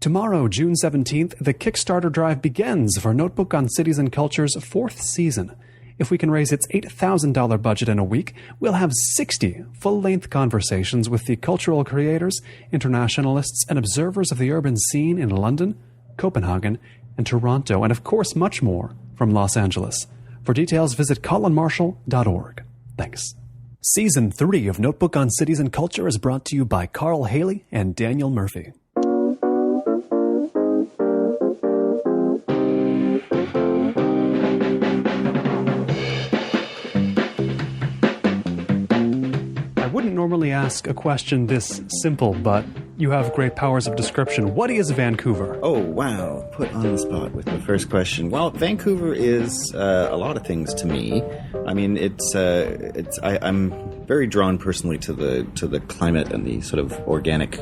Tomorrow, June 17th, the Kickstarter drive begins for Notebook on Cities and Culture's 4th season. If we can raise its $8,000 budget in a week, we'll have 60 full-length conversations with the cultural creators, internationalists, and observers of the urban scene in London, Copenhagen, and Toronto, and of course much more from Los Angeles. For details, visit colinmarshall.org. Thanks. Season 3 of Notebook on Cities and Culture is brought to you by Carl Haley and Daniel Murphy. Normally ask a question this simple, but you have great powers of description. What is Vancouver? Oh, wow. Put on the spot with the first question. Well, Vancouver is a lot of things to me. I mean, I'm very drawn personally to the climate and the sort of organic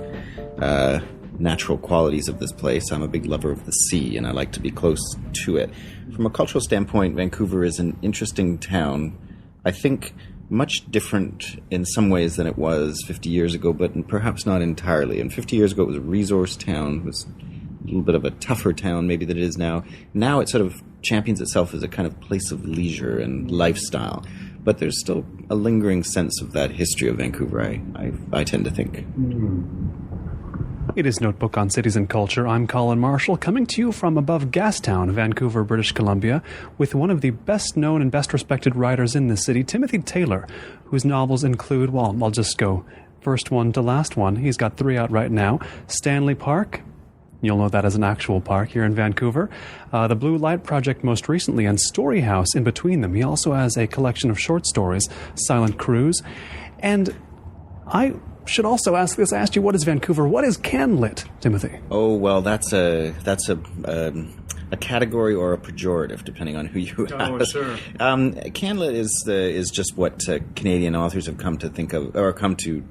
natural qualities of this place. I'm a big lover of the sea, and I like to be close to it. From a cultural standpoint, Vancouver is an interesting town. I think much different in some ways than it was 50 years ago, but perhaps not entirely. And 50 years ago, it was a resource town. It was a little bit of a tougher town maybe than it is now. Now it sort of champions itself as a kind of place of leisure and lifestyle. But there's still a lingering sense of that history of Vancouver, I tend to think. It is Notebook on Cities and Culture. I'm Colin Marshall, coming to you from above Gastown, Vancouver, British Columbia, with one of the best-known and best-respected writers in the city, Timothy Taylor, whose novels include, well, I'll just go first one to last one. He's got 3 out right now. Stanley Park. You'll know that as an actual park here in Vancouver. The Blue Light Project most recently, and Story House in between them. He also has a collection of short stories, Silent Cruise. And I should also ask this. I asked you, what is Vancouver? What is CanLit, Timothy? Oh, well, that's a category or a pejorative, depending on who you ask. Oh, sure. CanLit is just what Canadian authors have come to think of, or come to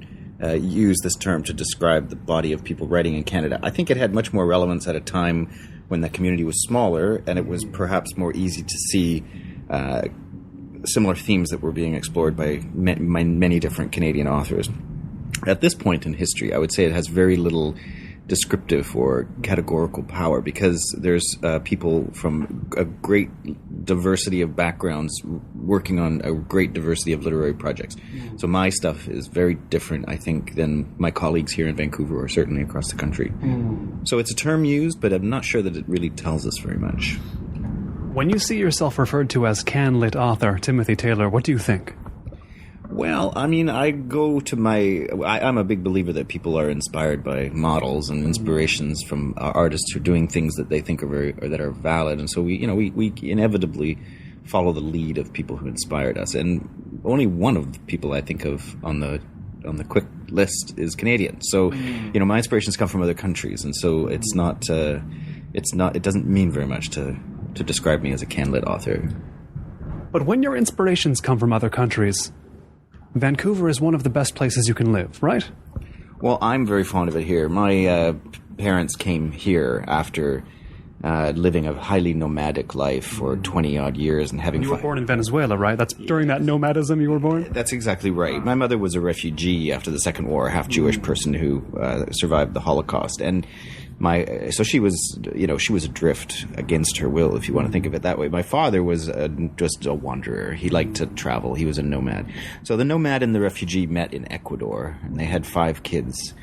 use this term to describe the body of people writing in Canada. I think it had much more relevance at a time when the community was smaller, and it was perhaps more easy to see similar themes that were being explored by many different Canadian authors. At this point in history, I would say it has very little descriptive or categorical power, because there's people from a great diversity of backgrounds working on a great diversity of literary projects. So my stuff is very different, I think, than my colleagues here in Vancouver or certainly across the country. So it's a term used, but I'm not sure that it really tells us very much. When you see yourself referred to as CanLit author Timothy Taylor, what do you think? Well, I mean, I'm a big believer that people are inspired by models and inspirations from artists who are doing things that they think are that are valid, and so we inevitably follow the lead of people who inspired us. And only one of the people I think of on the quick list is Canadian. So, my inspirations come from other countries, and so it doesn't mean very much to describe me as a CanLit author. But when your inspirations come from other countries, Vancouver is one of the best places you can live, right? Well, I'm very fond of it here. My parents came here after living a highly nomadic life for 20-odd years and having... You were born in Venezuela, right? That's during that nomadism you were born? That's exactly right. My mother was a refugee after the Second War, a half-Jewish person who survived the Holocaust. And so she was adrift against her will, if you want to think of it that way. My father was just a wanderer. He liked to travel. He was a nomad. So the nomad and the refugee met in Ecuador, and they had 5 kids,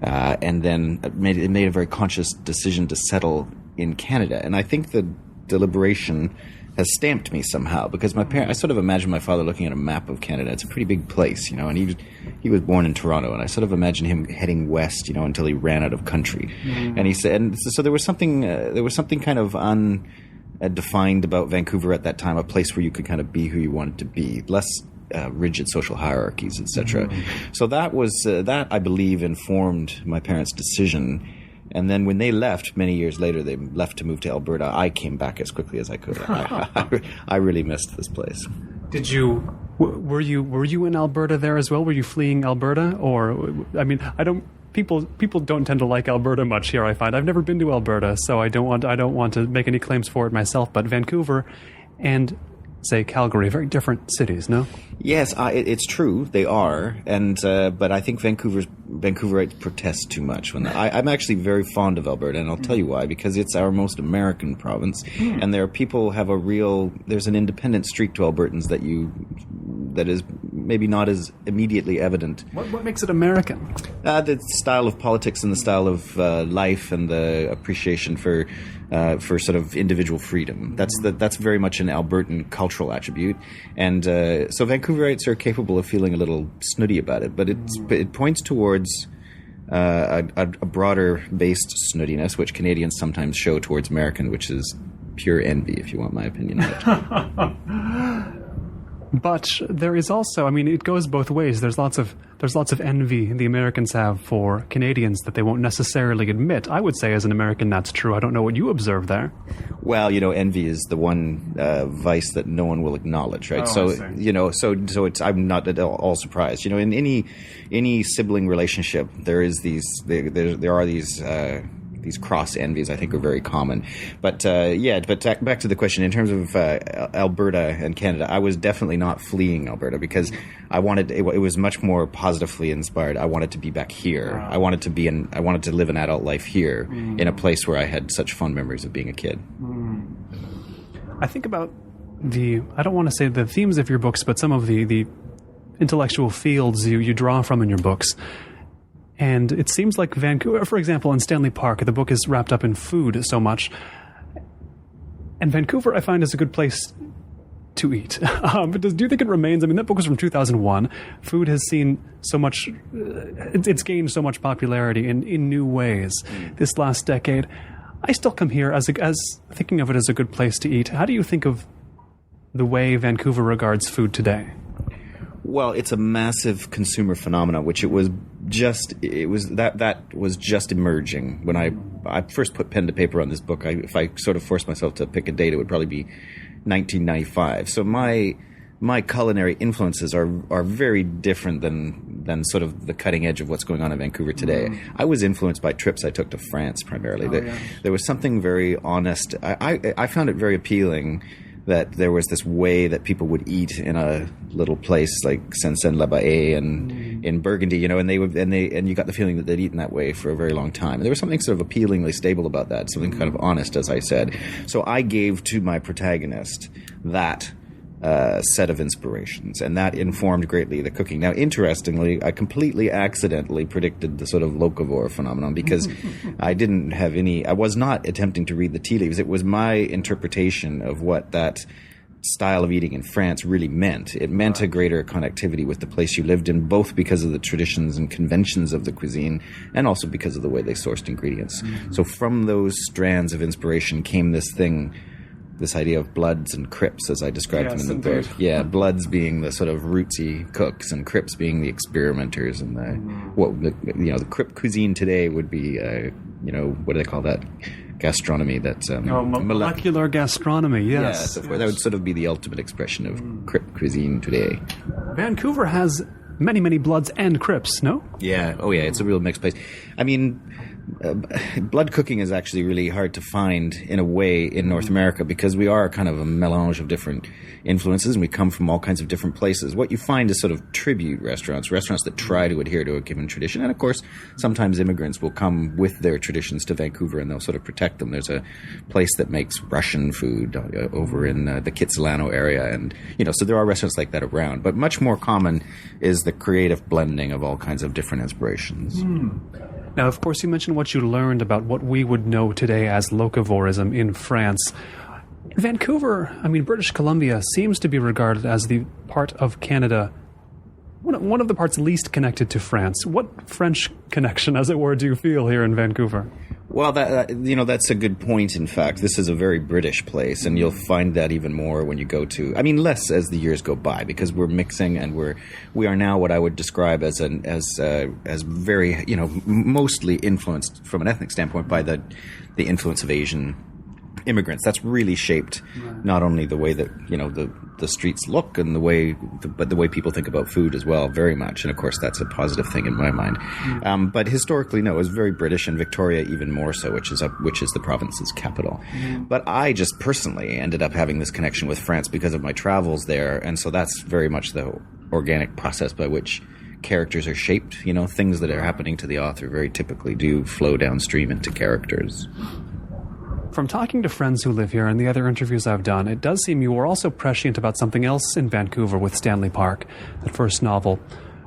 and then made a very conscious decision to settle in Canada. And I think the deliberation has stamped me somehow, because I sort of imagine my father looking at a map of Canada. It's a pretty big place, and he was born in Toronto, and I sort of imagine him heading west, until he ran out of country. And he said, and so there was something kind of undefined about Vancouver at that time, a place where you could kind of be who you wanted to be, less rigid social hierarchies, etc. So that was that, I believe, informed my parents' decision. And then when they left, many years later, they left to move to Alberta. I came back as quickly as I could. I really missed this place. Did you? Were you in Alberta there as well? Were you fleeing Alberta, or I mean, I don't. People don't tend to like Alberta much here, I find. I've never been to Alberta, so I don't want to make any claims for it myself. But Vancouver and say, Calgary, very different cities, no? Yes, it's true. They are, and but I think Vancouverites protest too much. I'm actually very fond of Alberta, and I'll tell you why. Because it's our most American province, and there are people have there's an independent streak to Albertans that is maybe not as immediately evident. What makes it American? The style of politics and the style of life and the appreciation for sort of individual freedom. That's very much an Albertan cultural attribute, and so Vancouverites are capable of feeling a little snooty about it, but it points towards a broader-based snootiness, which Canadians sometimes show towards American, which is pure envy, if you want my opinion on it. But there is also, I mean, it goes both ways. There's lots of envy the Americans have for Canadians that they won't necessarily admit. I would say as an American that's true. I don't know what you observe there. Well, envy is the one vice that no one will acknowledge, right? Oh, so it's I'm not at all surprised. In any sibling relationship, there is there are these cross envies, I think, are very common. But back to the question, in terms of Alberta and Canada, I was definitely not fleeing Alberta because I wanted, it was much more positively inspired. I wanted to be back here. Wow. I wanted to live an adult life here in a place where I had such fond memories of being a kid. I think about I don't want to say the themes of your books, but some of the intellectual fields you draw from in your books. And it seems like Vancouver, for example, in Stanley Park, the book is wrapped up in food so much. And Vancouver, I find, is a good place to eat. But do you think it remains? I mean, that book was from 2001. Food has seen so much, it's gained so much popularity in new ways this last decade. I still come here as thinking of it as a good place to eat. How do you think of the way Vancouver regards food today? Well, it's a massive consumer phenomenon, which that was just emerging when I first put pen to paper on this book. If I sort of forced myself to pick a date, it would probably be 1995. So my culinary influences are very different than sort of the cutting edge of what's going on in Vancouver today. I was influenced by trips I took to France primarily. There was something very honest. I found it very appealing that there was this way that people would eat in a little place like Saint-Saëns-la-Baie and in Burgundy, and you got the feeling that they'd eaten that way for a very long time. And there was something sort of appealingly stable about that, something kind of honest, as I said. So I gave to my protagonist that set of inspirations, and that informed greatly the cooking. Now, interestingly, I completely accidentally predicted the sort of locavore phenomenon because I was not attempting to read the tea leaves. It was my interpretation of what that style of eating in France really meant. It meant a greater connectivity with the place you lived in, both because of the traditions and conventions of the cuisine and also because of the way they sourced ingredients. So from those strands of inspiration came this idea of bloods and crips, as I described them in the book. Yeah, bloods being the sort of rootsy cooks, and crips being the experimenters, and the crip cuisine today would be, what do they call that? Gastronomy. That's molecular gastronomy. Yes, that would sort of be the ultimate expression of crip cuisine today. Vancouver has many, many bloods and crips. No? Yeah. Oh, yeah. It's a real mixed place. I mean, blood cooking is actually really hard to find in a way in North America because we are kind of a melange of different influences and we come from all kinds of different places. What you find is sort of tribute restaurants that try to adhere to a given tradition. And of course, sometimes immigrants will come with their traditions to Vancouver and they'll sort of protect them. There's a place that makes Russian food over in the Kitsilano area. And, so there are restaurants like that around. But much more common is the creative blending of all kinds of different inspirations. Now, of course, you mentioned what you learned about what we would know today as locavorism in France. Vancouver, British Columbia, seems to be regarded as the part of Canada, one of the parts least connected to France. What French connection, as it were, do you feel here in Vancouver? Well, that's a good point, in fact. This is a very British place, and you'll find that even more when you go to... less as the years go by, because we're mixing, and we are now what I would describe as very, mostly influenced from an ethnic standpoint by the influence of Asian immigrants. That's really shaped not only the way that the streets look and the way people think about food as well, very much. And of course, that's a positive thing in my mind. But historically, no, it was very British, and Victoria even more so, which is the province's capital. But I just personally ended up having this connection with France because of my travels there, and so that's very much the organic process by which characters are shaped. Things that are happening to the author very typically do flow downstream into characters. From talking to friends who live here and the other interviews I've done, it does seem you were also prescient about something else in Vancouver with Stanley Park, that first novel,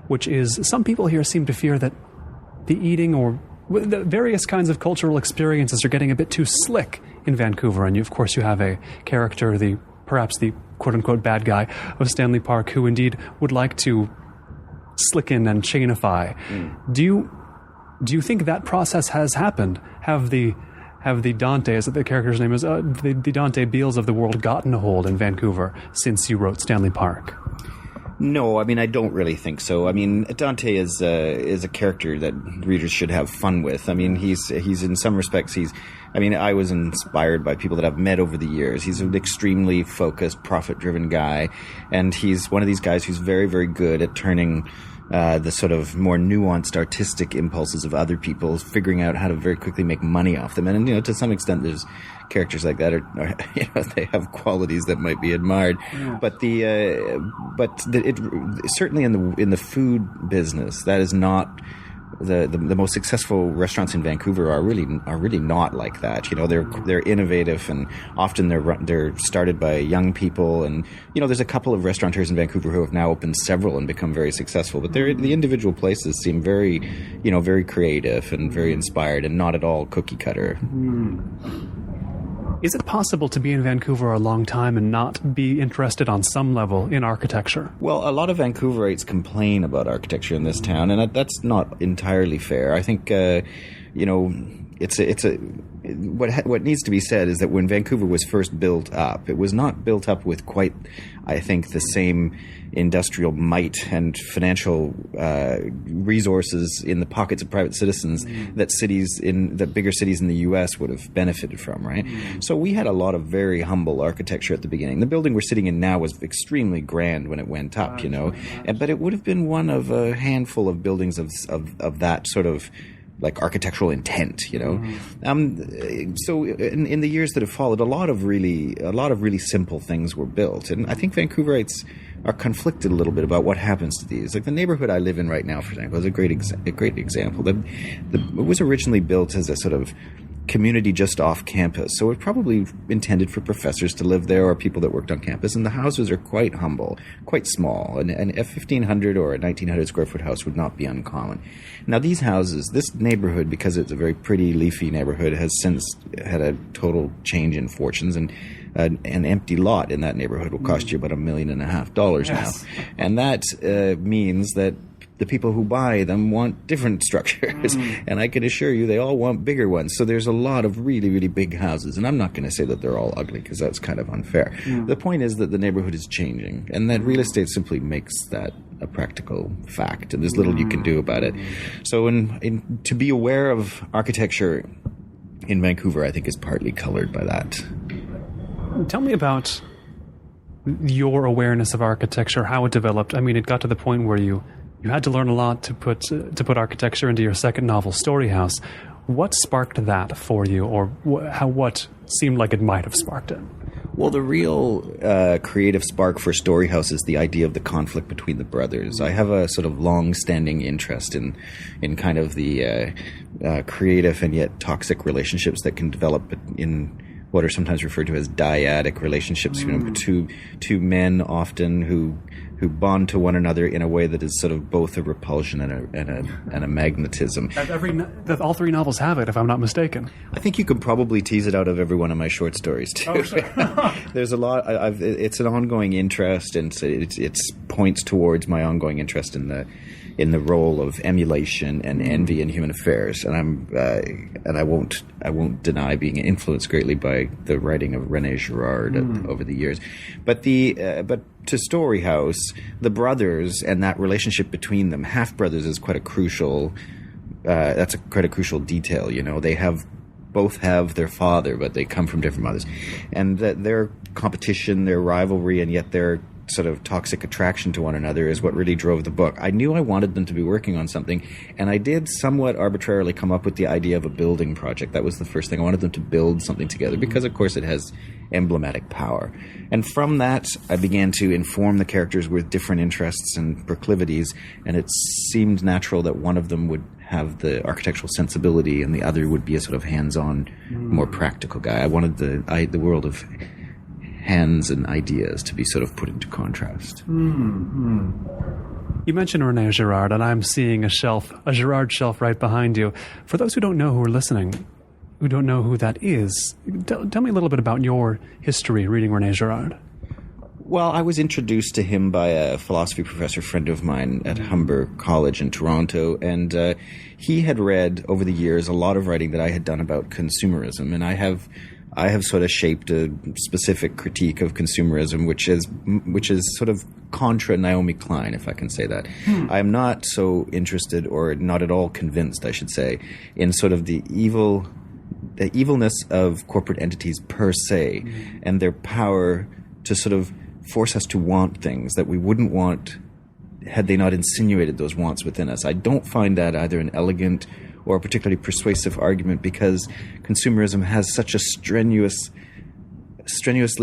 which is some people here seem to fear that the eating or the various kinds of cultural experiences are getting a bit too slick in Vancouver. And of course you have a character, perhaps the quote-unquote bad guy of Stanley Park, who indeed would like to slicken and chainify. Do you think that process has happened? Have the Dante, as the character's name is, the Dante Beals of the world gotten a hold in Vancouver since you wrote Stanley Park? No, I mean, I don't really think so. I mean, Dante is a character that readers should have fun with. I mean, he's in some respects, I was inspired by people that I've met over the years. He's an extremely focused, profit-driven guy, and he's one of these guys who's very, very good at turning the sort of more nuanced artistic impulses of other people, figuring out how to very quickly make money off them. And to some extent, there's characters like that are they have qualities that might be admired. Yeah. But certainly in the food business, that is not. The most successful restaurants in Vancouver are really not like that. They're innovative, and often they're started by young people. And there's a couple of restaurateurs in Vancouver who have now opened several and become very successful. But the individual places seem very, very creative and very inspired, and not at all cookie cutter. Is it possible to be in Vancouver a long time and not be interested on some level in architecture? Well, a lot of Vancouverites complain about architecture in this town, and that's not entirely fair. I think, what needs to be said is that when Vancouver was first built up, it was not built up with quite, I think, the same industrial might and financial resources in the pockets of private citizens that bigger cities in the U.S. would have benefited from, right? So we had a lot of very humble architecture at the beginning. The building we're sitting in now was extremely grand when it went up, but it would have been one of a handful of buildings of that sort of like architectural intent, So in the years that have followed, a lot of really simple things were built, and I think Vancouverites are conflicted a little bit about what happens to these. Like the neighborhood I live in right now, for example, is a great example. It was originally built as a sort of community just off campus, so it's probably intended for professors to live there or people that worked on campus, and the houses are quite humble, quite small, and a 1,500 or a 1,900 square foot house would not be uncommon. Now these houses, this neighborhood, because it's a very pretty leafy neighborhood, has since had a total change in fortunes, and an empty lot in that neighborhood will cost you about $1.5 million now, and that means that the people who buy them want different structures, and I can assure you they all want bigger ones. So there's a lot of really, really big houses, and I'm not going to say that they're all ugly because that's kind of unfair. The point is that the neighborhood is changing, and that real estate simply makes that a practical fact, and there's little you can do about it. So to be aware of architecture in Vancouver, I think, is partly colored by that. Tell me about your awareness of architecture, how it developed. I mean, it got to the point where you had to learn a lot to put architecture into your second novel, Story House. What sparked that for you, or what seemed like it might have sparked it? Well, the real creative spark for Story House is the idea of the conflict between the brothers. I have a sort of long-standing interest in kind of the creative and yet toxic relationships that can develop in what are sometimes referred to as dyadic relationships. Two men often who bond to one another in a way that is sort of both a repulsion and a magnetism. All three novels have it, if I'm not mistaken. I think you could probably tease it out of every one of my short stories too. Oh, sure. There's a lot. It's an ongoing interest, and it points towards my ongoing interest in the role of emulation and envy in human affairs, and I won't deny being influenced greatly by the writing of René Girard over the years, but to Story House, the brothers and that relationship between them, half brothers, is quite a crucial. That's quite a crucial detail. They have both have their father, but they come from different mothers. And that their competition, their rivalry, and yet their sort of toxic attraction to one another is what really drove the book. I knew I wanted them to be working on something, and I did somewhat arbitrarily come up with the idea of a building project. That was the first thing. I wanted them to build something together because, of course, it has emblematic power. And from that, I began to inform the characters with different interests and proclivities, and it seemed natural that one of them would have the architectural sensibility and the other would be a sort of hands-on, more practical guy. I wanted the world of hands and ideas to be sort of put into contrast. You mentioned René Girard, and I'm seeing a Girard shelf right behind you. For those who don't know, who are listening, who don't know who that is, tell me a little bit about your history reading René Girard. Well, I was introduced to him by a philosophy professor friend of mine at Humber College in Toronto, and he had read over the years a lot of writing that I had done about consumerism, and I have sort of shaped a specific critique of consumerism, which is sort of contra Naomi Klein, if I can say that. I am not so interested, or not at all convinced, I should say, in sort of the evilness of corporate entities per se, and their power to sort of force us to want things that we wouldn't want had they not insinuated those wants within us. I don't find that either an elegant or a particularly persuasive argument, because consumerism has such a strenuously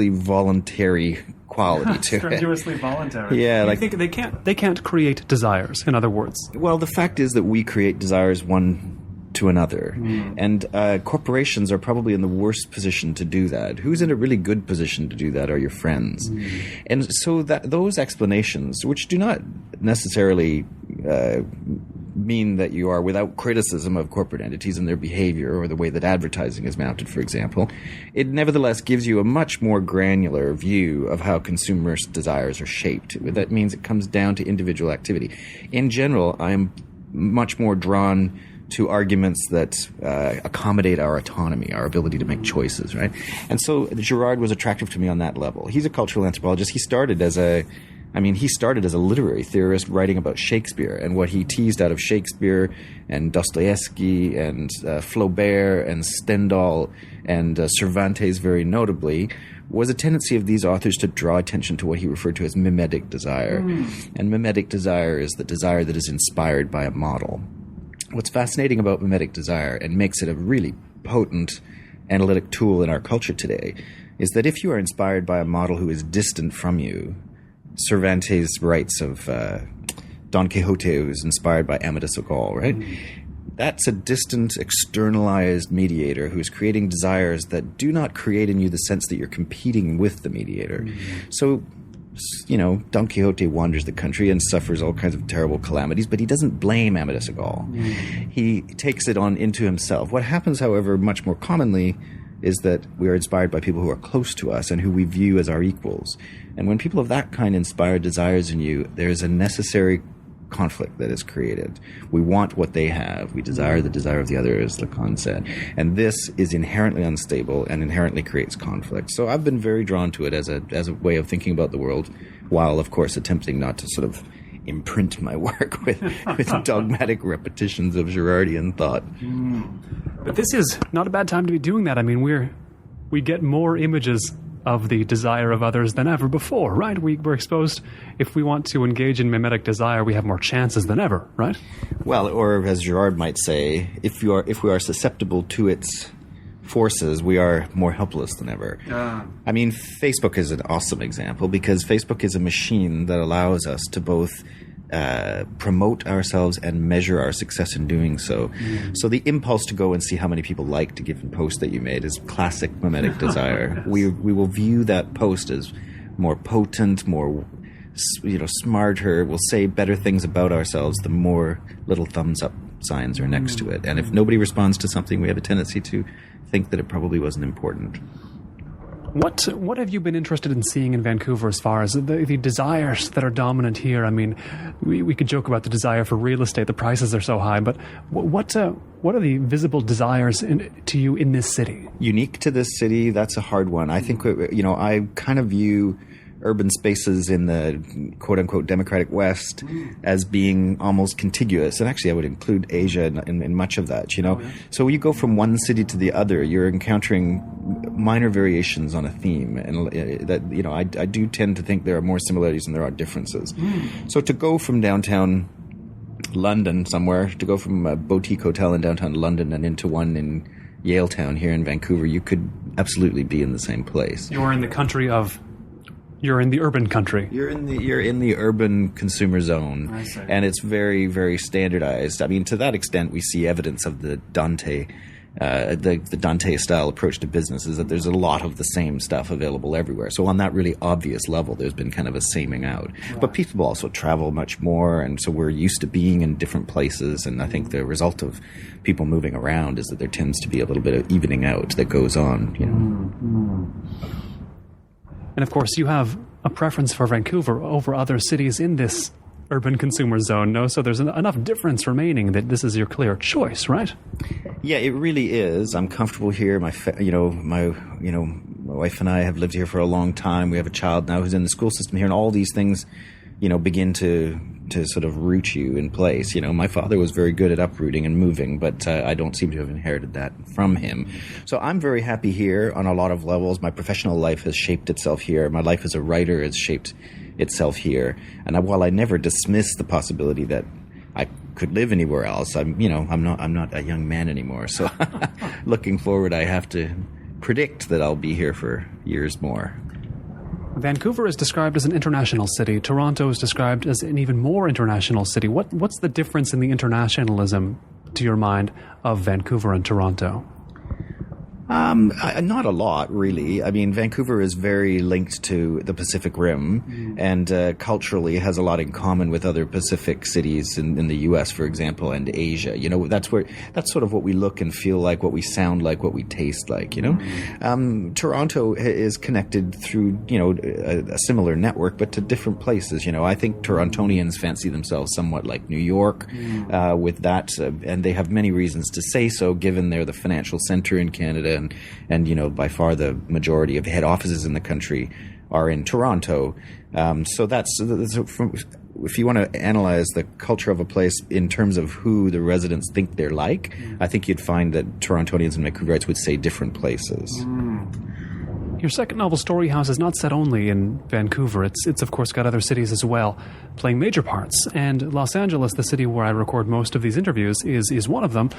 voluntary quality to it. Strenuously voluntary. Yeah, You think they can't create desires, in other words. Well, the fact is that we create desires one to another, and corporations are probably in the worst position to do that. Who's in a really good position to do that are your friends. And so that those explanations, which do not necessarily mean that you are without criticism of corporate entities and their behavior or the way that advertising is mounted, for example, it nevertheless gives you a much more granular view of how consumer desires are shaped. That means it comes down to individual activity. In general, I am much more drawn to arguments that accommodate our autonomy, our ability to make choices, right? And so Girard was attractive to me on that level. He's a cultural anthropologist. He started as a literary theorist writing about Shakespeare, and what he teased out of Shakespeare and Dostoevsky and Flaubert and Stendhal and Cervantes very notably was a tendency of these authors to draw attention to what he referred to as mimetic desire. And mimetic desire is the desire that is inspired by a model. What's fascinating about mimetic desire, and makes it a really potent analytic tool in our culture today, is that if you are inspired by a model who is distant from you, Cervantes writes of Don Quixote, who is inspired by Amadis of Gaul, right? That's a distant, externalized mediator who is creating desires that do not create in you the sense that you're competing with the mediator. So, you know, Don Quixote wanders the country and suffers all kinds of terrible calamities, but he doesn't blame Amadis of Gaul. He takes it on into himself. What happens, however, much more commonly is that we are inspired by people who are close to us and who we view as our equals. And when people of that kind inspire desires in you, there's a necessary conflict that is created. We want what they have. We desire the desire of the other, as Lacan said. And this is inherently unstable and inherently creates conflict. So I've been very drawn to it as a way of thinking about the world, while, of course, attempting not to sort of imprint my work with dogmatic repetitions of Girardian thought. But this is not a bad time to be doing that. I mean, we get more images of the desire of others than ever before, right? We're exposed. If we want to engage in mimetic desire, we have more chances than ever, right? Well, or as Girard might say, if we are susceptible to its forces, we are more helpless than ever. I mean, Facebook is an awesome example, because Facebook is a machine that allows us to both promote ourselves and measure our success in doing so. So the impulse to go and see how many people liked a given post that you made is classic mimetic desire. We will view that post as more potent, more smarter. We'll say better things about ourselves the more little thumbs up signs are next to it. And if nobody responds to something, we have a tendency to think that it probably wasn't important. What have you been interested in seeing in Vancouver as far as the desires that are dominant here? I mean, we could joke about the desire for real estate. The prices are so high, but what are the visible desires to you in this city? Unique to this city, that's a hard one. I think, I kind of view urban spaces in the quote-unquote democratic West as being almost contiguous. And actually, I would include Asia in much of that, you know. So when you go from one city to the other, you're encountering minor variations on a theme. And that, you know, I do tend to think there are more similarities than there are differences. So to go from downtown London somewhere, to go from a boutique hotel in downtown London and into one in Yaletown here in Vancouver, you could absolutely be in the same place. You're in the urban country. You're in the urban consumer zone. I see. And it's very, very standardized. I mean, to that extent, we see evidence of the Dante style approach to business, is that there's a lot of the same stuff available everywhere. So on that really obvious level, there's been kind of a saming out. Right. But people also travel much more, and so we're used to being in different places. And I think the result of people moving around is that there tends to be a little bit of evening out that goes on, you know. And of course, you have a preference for Vancouver over other cities in this urban consumer zone, no? So there's enough difference remaining that this is your clear choice, right? Yeah, it really is. I'm comfortable here. My wife and I have lived here for a long time. We have a child now who's in the school system here, and all these things, you know, begin to sort of root you in place. You know, my father was very good at uprooting and moving, but I don't seem to have inherited that from him. So I'm very happy here on a lot of levels. My professional life has shaped itself here. My life as a writer has shaped itself here. And while I never dismiss the possibility that I could live anywhere else, I'm not a young man anymore. So looking forward, I have to predict that I'll be here for years more. Vancouver is described as an international city. Toronto is described as an even more international city. What's the difference in the internationalism, to your mind, of Vancouver and Toronto? Not a lot, really. I mean, Vancouver is very linked to the Pacific Rim, and culturally has a lot in common with other Pacific cities in the U.S., for example, and Asia. You know, that's sort of what we look and feel like, what we sound like, what we taste like. You know, Toronto is connected through, you know, a similar network, but to different places. You know, I think Torontonians fancy themselves somewhat like New York, with that, and they have many reasons to say so, given they're the financial center in Canada. And you know, by far the majority of head offices in the country are in Toronto. So if you want to analyze the culture of a place in terms of who the residents think they're like, I think you'd find that Torontonians and Vancouverites would say different places. Your second novel, Storyhouse, is not set only in Vancouver. It's of course got other cities as well, playing major parts. And Los Angeles, the city where I record most of these interviews, is one of them.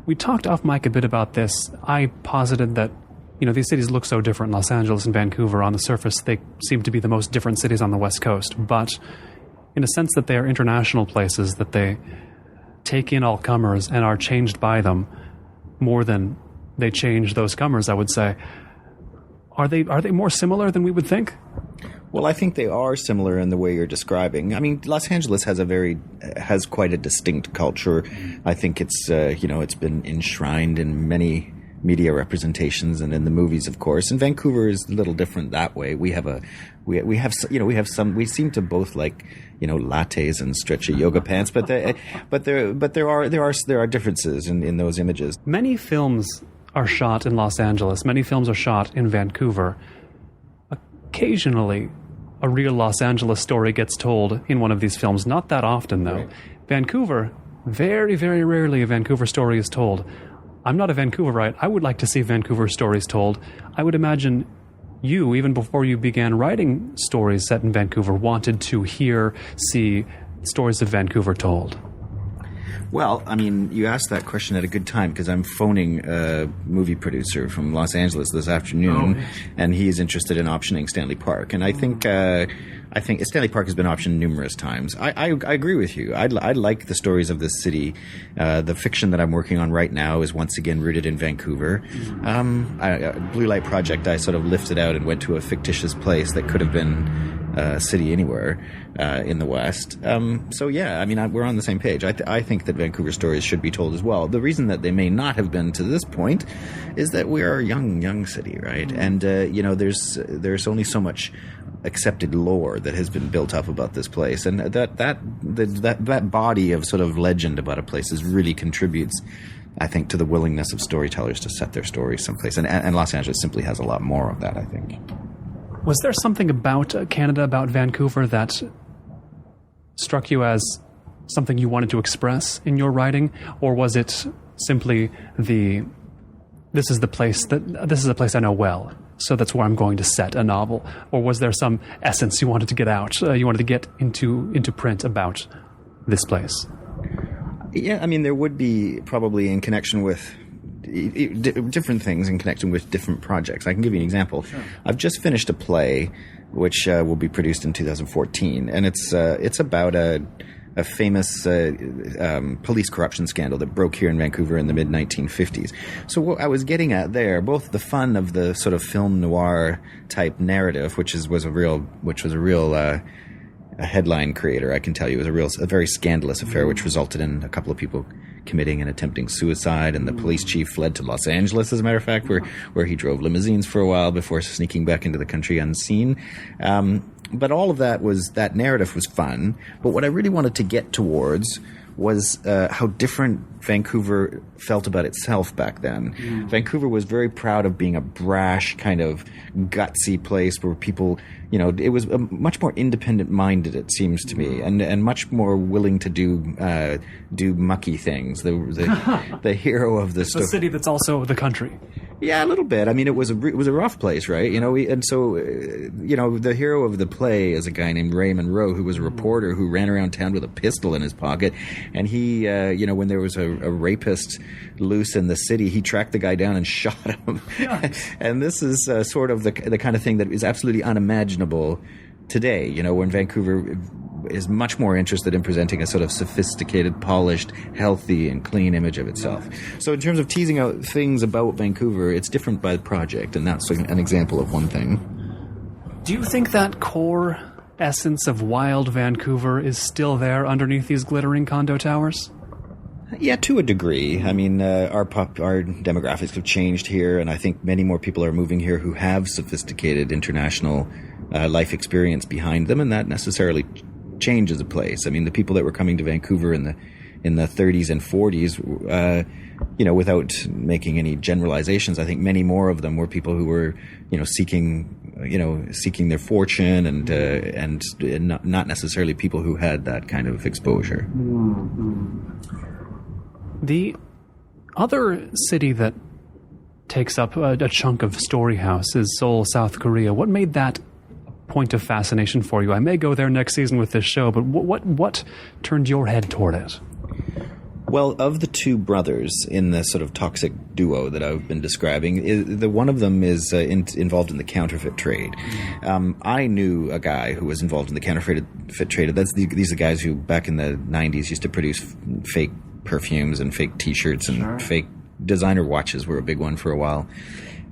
We talked off mic a bit about this. I posited that, you know, these cities look so different, Los Angeles and Vancouver. On the surface, they seem to be the most different cities on the West Coast. But in a sense that they are international places, that they take in all comers and are changed by them more than they change those comers, I would say. Are they more similar than we would think? Well, I think they are similar in the way you're describing. I mean, Los Angeles has quite a distinct culture. I think it's it's been enshrined in many media representations and in the movies, of course. And Vancouver is a little different that way. We seem to both like, you know, lattes and stretchy yoga pants, but there are differences in those images. Many films are shot in Los Angeles. Many films are shot in Vancouver. Occasionally, a real Los Angeles story gets told in one of these films. Not that often, though. Right. Vancouver, very, very rarely a Vancouver story is told. I'm not a Vancouverite. I would like to see Vancouver stories told. I would imagine you, even before you began writing stories set in Vancouver, wanted to see stories of Vancouver told. Well, I mean, you asked that question at a good time, because I'm phoning a movie producer from Los Angeles this afternoon, and he's interested in optioning Stanley Park. And I think Stanley Park has been optioned numerous times. I agree with you. I like the stories of this city. The fiction that I'm working on right now is once again rooted in Vancouver. Blue Light Project, I sort of lifted out and went to a fictitious place that could have been a city anywhere in the West. So yeah, I mean, we're on the same page. I think that Vancouver stories should be told as well. The reason that they may not have been to this point is that we are a young city, right? And there's only so much accepted lore that has been built up about this place, and that body of sort of legend about a place really contributes, I think, to the willingness of storytellers to set their stories someplace. And Los Angeles simply has a lot more of that, I think. Was there something about Canada, about Vancouver, that struck you as something you wanted to express in your writing, or was it simply this is a place I know well, so that's where I'm going to set a novel? Or was there some essence you wanted to get out, you wanted to get into print about this place? Yeah, I mean, there would be probably in connection with different things in connection with different projects. I can give you an example. Sure. I've just finished a play which will be produced in 2014, and it's about a famous police corruption scandal that broke here in Vancouver in the mid-1950s. So what I was getting at there, both the fun of the sort of film noir type narrative, which was a real a headline creator, I can tell you. It was a very scandalous affair, which resulted in a couple of people committing and attempting suicide, and the police chief fled to Los Angeles, as a matter of fact, where he drove limousines for a while before sneaking back into the country unseen. But all of that narrative was fun. But what I really wanted to get towards was how different Vancouver felt about itself back then. Mm. Vancouver was very proud of being a brash, kind of gutsy place where people, it was much more independent-minded, it seems to me, and much more willing to do mucky things. The hero of the story. A city that's also the country. Yeah, a little bit. I mean, it was a rough place, right? The hero of the play is a guy named Ray Monroe, who was a reporter who ran around town with a pistol in his pocket, and he, when there was a rapist loose in the city, he tracked the guy down and shot him. Yeah. And this is sort of the kind of thing that is absolutely unimaginable today, when Vancouver is much more interested in presenting a sort of sophisticated, polished, healthy, and clean image of itself. So in terms of teasing out things about Vancouver, it's different by project, and that's an example of one thing. Do you think that core essence of wild Vancouver is still there underneath these glittering condo towers? Yeah, to a degree. I mean, our demographics have changed here, and I think many more people are moving here who have sophisticated international life experience behind them, and that necessarily changes a place. I mean, the people that were coming to Vancouver in the 30s and 40s, without making any generalizations, I think many more of them were people who were, seeking their fortune and not necessarily people who had that kind of exposure. The other city that takes up a chunk of Storyhouse is Seoul, South Korea. What made that point of fascination for you? I may go there next season with this show, but what turned your head toward it? Well, of the two brothers in the sort of toxic duo that I've been describing, one of them is involved in the counterfeit trade. I knew a guy who was involved in the counterfeit trade. These are guys who back in the 90s used to produce fake perfumes and fake T-shirts and sure. Fake designer watches were a big one for a while.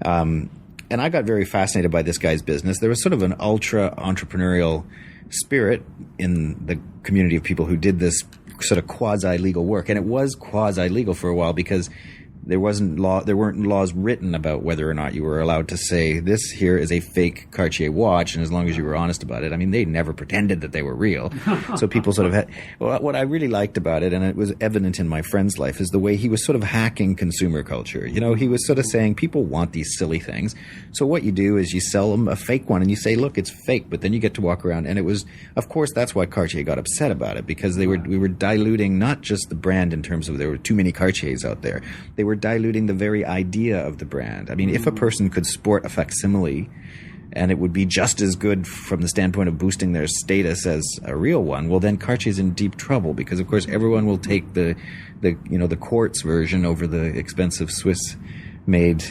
And I got very fascinated by this guy's business. There was sort of an ultra-entrepreneurial spirit in the community of people who did this sort of quasi-legal work. And it was quasi-legal for a while because there weren't laws written about whether or not you were allowed to say, this here is a fake Cartier watch, and as long as you were honest about it. I mean, they never pretended that they were real. So people sort of had... Well, what I really liked about it, and it was evident in my friend's life, is the way he was sort of hacking consumer culture. He was sort of saying, people want these silly things. So what you do is you sell them a fake one, and you say, look, it's fake, but then you get to walk around. And it was... Of course, that's why Cartier got upset about it, because we were diluting not just the brand in terms of there were too many Cartiers out there. They were diluting the very idea of the brand. I mean, if a person could sport a facsimile and it would be just as good from the standpoint of boosting their status as a real one, well, then Cartier's in deep trouble because, of course, everyone will take the quartz version over the expensive Swiss-made,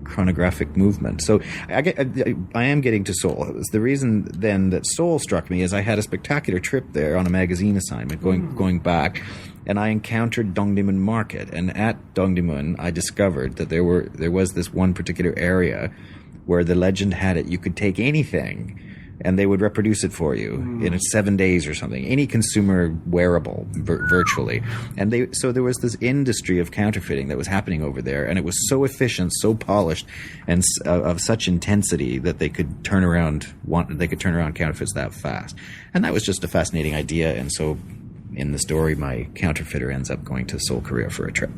chronographic movement. So I am getting to Seoul. It was the reason then that Seoul struck me is I had a spectacular trip there on a magazine assignment going back, and I encountered Dongdaemun Market. And at Dongdaemun, I discovered that there was this one particular area where the legend had it you could take anything and they would reproduce it for you in 7 days or something. Any consumer wearable, virtually. And so there was this industry of counterfeiting that was happening over there, and it was so efficient, so polished, and of such intensity that they could turn around counterfeits that fast. And that was just a fascinating idea, and so in the story, my counterfeiter ends up going to Seoul, Korea for a trip.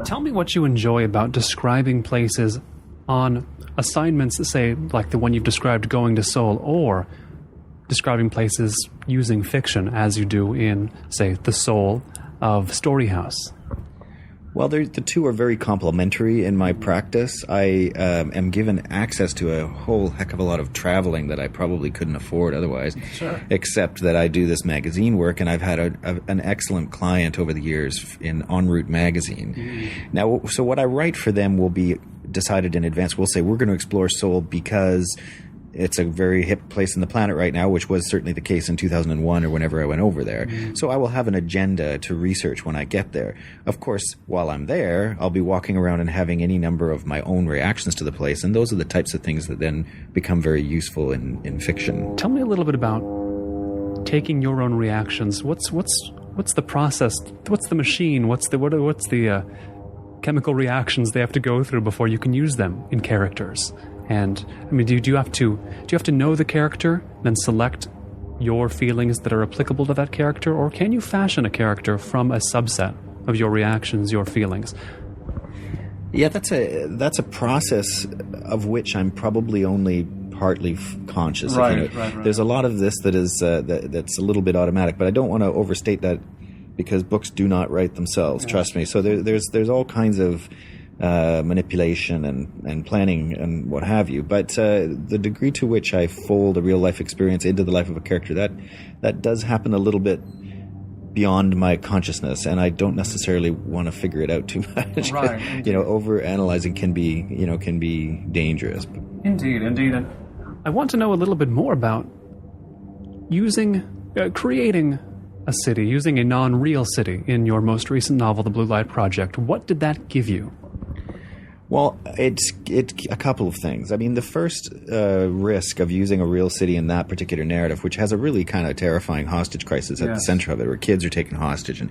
Tell me what you enjoy about describing places on assignments, say, like the one you've described, going to Seoul, or describing places using fiction, as you do in, say, the Soul of Storyhouse? Well, the two are very complementary in my practice. I am given access to a whole heck of a lot of traveling that I probably couldn't afford otherwise, Sure. Except that I do this magazine work, and I've had an excellent client over the years in En Route magazine. Mm. Now, so what I write for them will be decided in advance. We'll say we're going to explore Seoul because it's a very hip place in the planet right now, which was certainly the case in 2001 or whenever I went over there. Mm. So I will have an agenda to research when I get there. Of course, while I'm there, I'll be walking around and having any number of my own reactions to the place, and those are the types of things that then become very useful in fiction. Tell me a little bit about taking your own reactions. What's the process? What's the machine? What's the chemical reactions they have to go through before you can use them in characters? And I mean, do you have to know the character, then select your feelings that are applicable to that character, or can you fashion a character from a subset of your reactions, your feelings? Yeah, that's a process of which I'm probably only partly conscious. Right. There's a lot of this that is that's a little bit automatic, but I don't want to overstate that because books do not write themselves. Yeah. Trust me. So there's all kinds of manipulation and planning and what have you. But the degree to which I fold a real life experience into the life of a character, that does happen a little bit beyond my consciousness, and I don't necessarily want to figure it out too much. Right. Over analyzing can be dangerous. Indeed. And I want to know a little bit more about creating a city, using a non-real city in your most recent novel, The Blue Light Project. What did that give you? Well, it's a couple of things. I mean, the first risk of using a real city in that particular narrative, which has a really kind of terrifying hostage crisis at the center of it, where kids are taken hostage,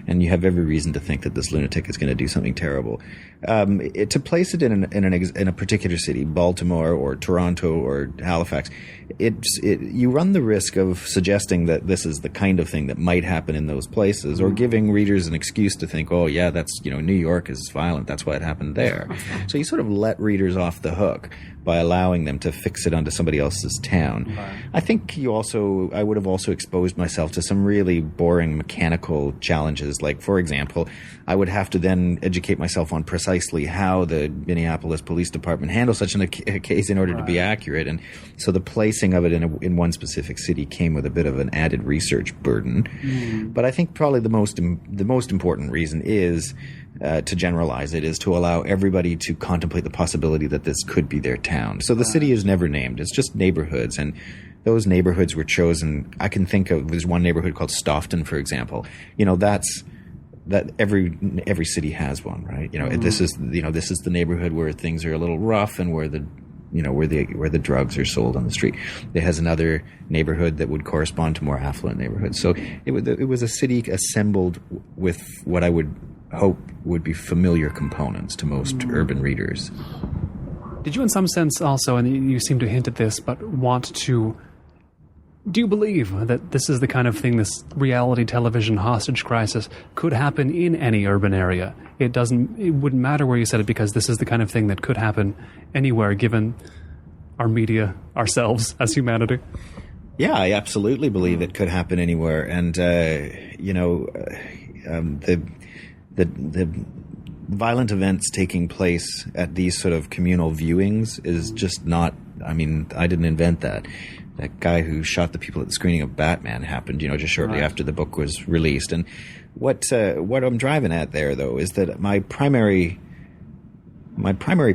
and you have every reason to think that this lunatic is going to do something terrible. To place it in a particular city, Baltimore or Toronto or Halifax, you run the risk of suggesting that this is the kind of thing that might happen in those places, or giving readers an excuse to think, oh yeah, that's New York is violent, that's why it happened there. So you sort of let readers off the hook by allowing them to fix it onto somebody else's town. Right. I think I would have also exposed myself to some really boring mechanical challenges. Like, for example, I would have to then educate myself on precisely how the Minneapolis Police Department handles such a case in order to be accurate. And so the placing of it in one specific city came with a bit of an added research burden. Mm. But I think probably the most important reason is to generalize it, is to allow everybody to contemplate the possibility that this could be their town. So the city is never named. It's just neighborhoods, and those neighborhoods were chosen. I can think of, there's one neighborhood called Stoughton, for example. That every city has one, right? This is the neighborhood where things are a little rough and where the drugs are sold on the street. It has another neighborhood that would correspond to more affluent neighborhoods. So it was a city assembled with what I would hope would be familiar components to most urban readers. Did you in some sense also, and you seem to hint at this, but do you believe that this is the kind of thing, this reality television hostage crisis, could happen in any urban area? It wouldn't matter where you said it, because this is the kind of thing that could happen anywhere, given our media, ourselves as humanity. Yeah, I absolutely believe it could happen anywhere. And, the violent events taking place at these sort of communal viewings is just not, I didn't invent that. That guy who shot the people at the screening of Batman happened, just shortly after the book was released. And what I'm driving at there, though, is that my primary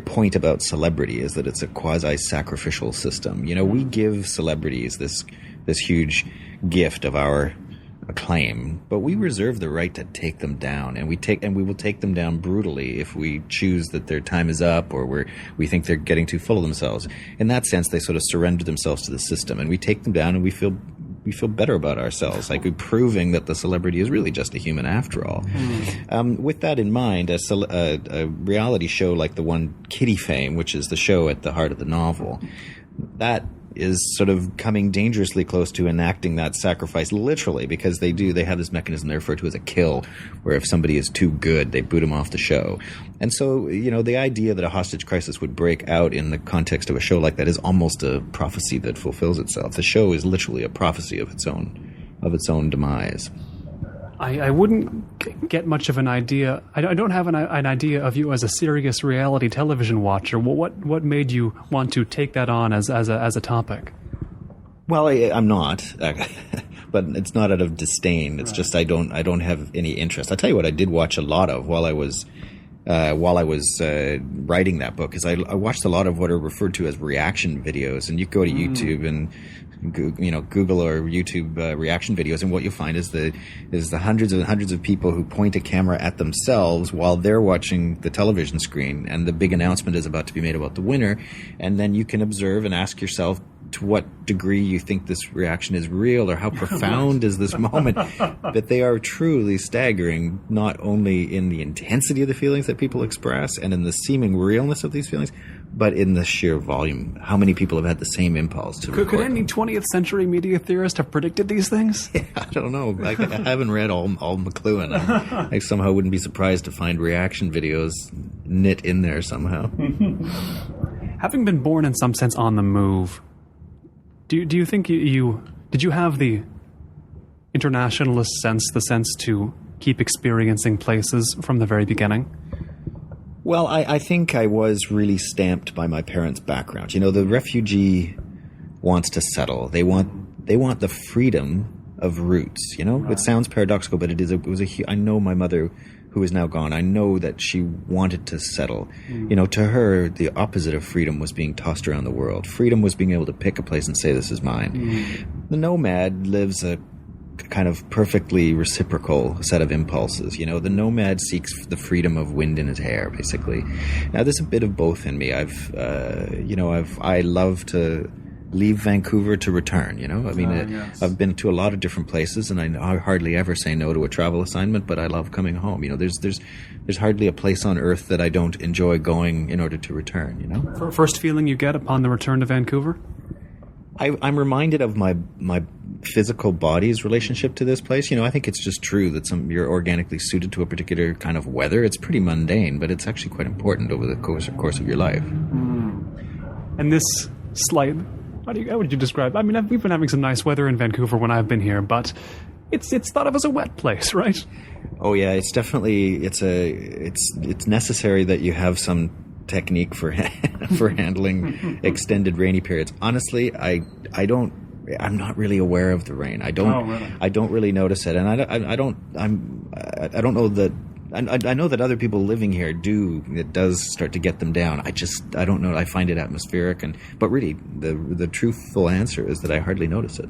point about celebrity is that it's a quasi-sacrificial system. We give celebrities this huge gift of our acclaim, but we reserve the right to take them down, and we will take them down brutally if we choose that their time is up, or we think they're getting too full of themselves. In that sense, they sort of surrender themselves to the system, and we take them down, and we feel better about ourselves, like we're proving that the celebrity is really just a human after all. With that in mind, a reality show like the one Kitty Fame, which is the show at the heart of the novel, that is sort of coming dangerously close to enacting that sacrifice, literally, because they have this mechanism they refer to as a kill, where if somebody is too good, they boot them off the show. And so, the idea that a hostage crisis would break out in the context of a show like that is almost a prophecy that fulfills itself. The show is literally a prophecy of its own demise. I wouldn't get much of an idea. I don't have an idea of you as a serious reality television watcher. What made you want to take that on as a topic? Well, I'm not, but it's not out of disdain. It's just I don't have any interest. I'll tell you what I did watch a lot of while I was writing that book is I watched a lot of what are referred to as reaction videos, and you go to YouTube and Google or YouTube reaction videos, and what you'll find is the hundreds and hundreds of people who point a camera at themselves while they're watching the television screen, and the big announcement is about to be made about the winner, and then you can observe and ask yourself to what degree you think this reaction is real, or how profound is this moment. But they are truly staggering, not only in the intensity of the feelings that people express and in the seeming realness of these feelings, but in the sheer volume. How many people have had the same impulse to record? Could any 20th century media theorist have predicted these things? Yeah, I don't know. I haven't read all McLuhan. I somehow wouldn't be surprised to find reaction videos knit in there somehow. Having been born in some sense on the move, do you think did you have the internationalist sense, the sense to keep experiencing places from the very beginning? Well, I think I was really stamped by my parents' background. The refugee wants to settle. They want the freedom of roots. Right. It sounds paradoxical, but I know my mother, who is now gone. I know that she wanted to settle. To her, the opposite of freedom was being tossed around the world. Freedom was being able to pick a place and say, "This is mine." The nomad lives a kind of perfectly reciprocal set of impulses. The nomad seeks the freedom of wind in his hair, basically. Now, there's a bit of both in me. I love to leave Vancouver to return, Yes. I've been to a lot of different places, and I hardly ever say no to a travel assignment, but I love coming home. There's hardly a place on earth that I don't enjoy going in order to return, First feeling you get upon the return to Vancouver? I'm reminded of my physical body's relationship to this place. I think it's just true that you're organically suited to a particular kind of weather. It's pretty mundane, but it's actually quite important over the course of your life. And this slight, how would you describe? I mean, we've been having some nice weather in Vancouver when I've been here, but it's thought of as a wet place, right? Oh yeah, it's definitely it's necessary that you have some technique for handling extended rainy periods. Honestly, I'm not really aware of the rain. I don't really notice it, and I don't know that. I know that other people living here do. It does start to get them down. I don't know. I find it atmospheric, but really, the truthful answer is that I hardly notice it.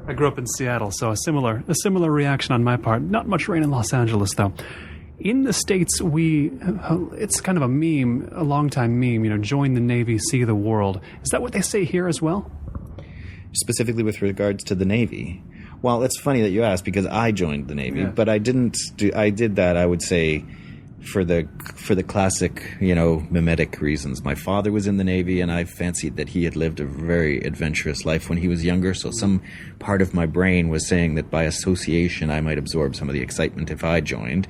I grew up in Seattle, so a similar reaction on my part. Not much rain in Los Angeles, though. In the States, it's kind of a meme, a long-time meme, join the Navy, see the world. Is that what they say here as well? Specifically with regards to the Navy? Well, it's funny that you asked, because I joined the Navy, but I didn't I did that, I would say, for the classic, mimetic reasons. My father was in the Navy, and I fancied that he had lived a very adventurous life when he was younger, so some part of my brain was saying that by association I might absorb some of the excitement if I joined.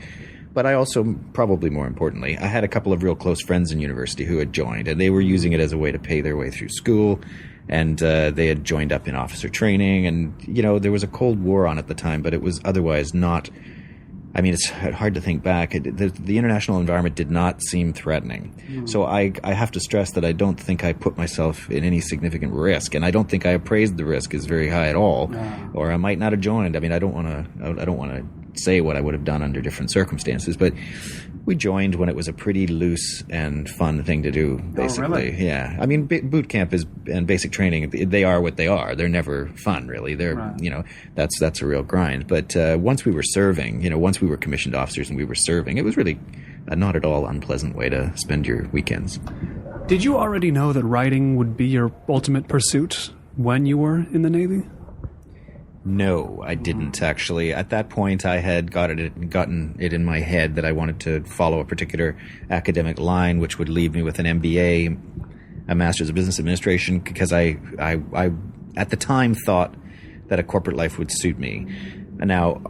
But I also, probably more importantly, I had a couple of real close friends in university who had joined, and they were using it as a way to pay their way through school, and they had joined up in officer training, and, there was a Cold War on at the time, but it was otherwise not... I mean, it's hard to think back. The international environment did not seem threatening. So I have to stress that I don't think I put myself in any significant risk, and I don't think I appraised the risk as very high at all, or I might not have joined. I mean, I don't want to say what I would have done under different circumstances, but we joined when it was a pretty loose and fun thing to do, basically. Oh, really? Yeah. I mean, boot camp and basic training, they are what they are. They're never fun, really. They're, that's a real grind. But once we were serving, once we were commissioned officers and we were serving, it was really a not at all unpleasant way to spend your weekends. Did you already know that writing would be your ultimate pursuit when you were in the Navy? No, I didn't, actually. At that point, I had gotten it in my head that I wanted to follow a particular academic line, which would leave me with an MBA. a master's of business administration because I at the time thought that a corporate life would suit me. And now